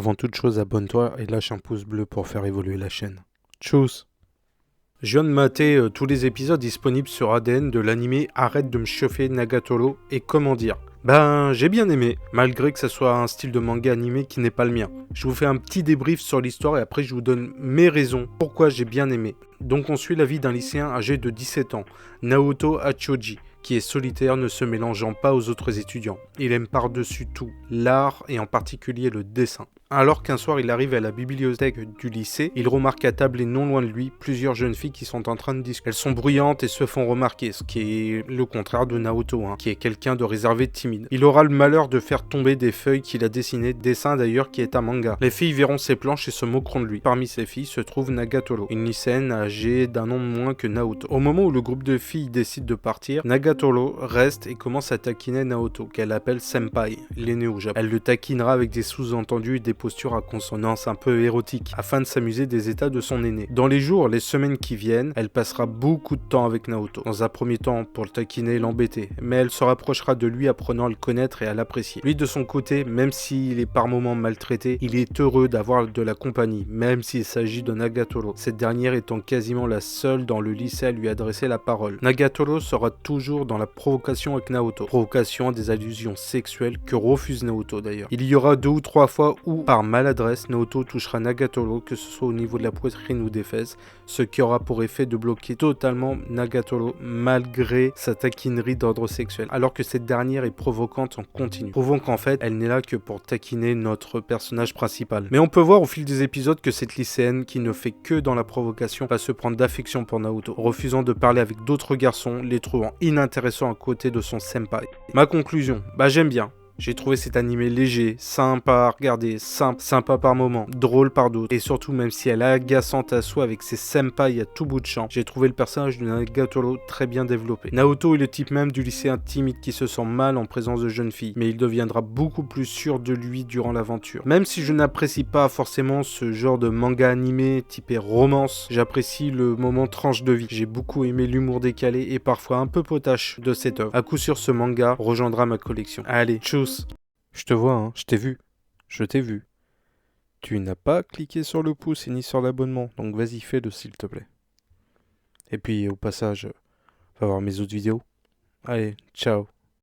Avant toute chose, abonne-toi et lâche un pouce bleu pour faire évoluer la chaîne. Tchuss! Je viens de mater tous les épisodes disponibles sur ADN de l'anime Arrête de me chauffer Nagatoro et comment dire. Ben, j'ai bien aimé, malgré que ça soit un style de manga animé qui n'est pas le mien. Je vous fais un petit débrief sur l'histoire et après je vous donne mes raisons pourquoi j'ai bien aimé. Donc on suit la vie d'un lycéen âgé de 17 ans, Naoto Hachoji, qui est solitaire ne se mélangeant pas aux autres étudiants. Il aime par-dessus tout l'art et en particulier le dessin. Alors qu'un soir il arrive à la bibliothèque du lycée, il remarque à table et non loin de lui plusieurs jeunes filles qui sont en train de discuter. Elles sont bruyantes et se font remarquer, ce qui est le contraire de Naoto, qui est quelqu'un de réservé timide. Il aura le malheur de faire tomber des feuilles qu'il a dessinées, dessin d'ailleurs qui est un manga. Les filles verront ses planches et se moqueront de lui. Parmi ces filles se trouve Nagatoro, une lycéenne âgée d'un an de moins que Naoto. Au moment où le groupe de filles décide de partir, Nagatoro reste et commence à taquiner Naoto, qu'elle appelle Senpai, l'aîné au Japon. Elle le taquinera avec des sous-entendus et des postures à consonance un peu érotiques, afin de s'amuser des états de son aîné. Dans les jours, les semaines qui viennent, elle passera beaucoup de temps avec Naoto. Dans un premier temps, pour le taquiner et l'embêter, mais elle se rapprochera de lui apprenant à le connaître et à l'apprécier. Lui, de son côté, même s'il est par moments maltraité, il est heureux d'avoir de la compagnie, même s'il s'agit de Nagatoro, cette dernière étant quasiment la seule dans le lycée à lui adresser la parole. Nagatoro sera toujours dans la provocation avec Naoto. Provocation à des allusions sexuelles que refuse Naoto d'ailleurs. Il y aura 2 ou 3 fois où, par maladresse, Naoto touchera Nagatoro, que ce soit au niveau de la poitrine ou des fesses, ce qui aura pour effet de bloquer totalement Nagatoro malgré sa taquinerie d'ordre sexuel, alors que cette dernière est provocante en continu, prouvant qu'en fait elle n'est là que pour taquiner notre personnage principal. Mais on peut voir au fil des épisodes que cette lycéenne qui ne fait que dans la provocation va se prendre d'affection pour Naoto, refusant de parler avec d'autres garçons, les trouvant inintéressants à côté de son senpai. Ma conclusion, j'aime bien. J'ai trouvé cet animé léger, sympa à regarder, sympa par moments, drôle par d'autres, et surtout même si elle est agaçante à soi avec ses senpai à tout bout de champ, j'ai trouvé le personnage de Nagatoro très bien développé. Naoto est le type même du lycéen timide qui se sent mal en présence de jeunes filles, mais il deviendra beaucoup plus sûr de lui durant l'aventure. Même si je n'apprécie pas forcément ce genre de manga animé typé romance, j'apprécie le moment tranche de vie. J'ai beaucoup aimé l'humour décalé et parfois un peu potache de cette œuvre. À coup sûr, ce manga rejoindra ma collection. Allez, tchuss! Je te vois, je t'ai vu. Je t'ai vu. Tu n'as pas cliqué sur le pouce et ni sur l'abonnement, donc vas-y, fais-le s'il te plaît. Et puis au passage, va voir mes autres vidéos. Allez, ciao.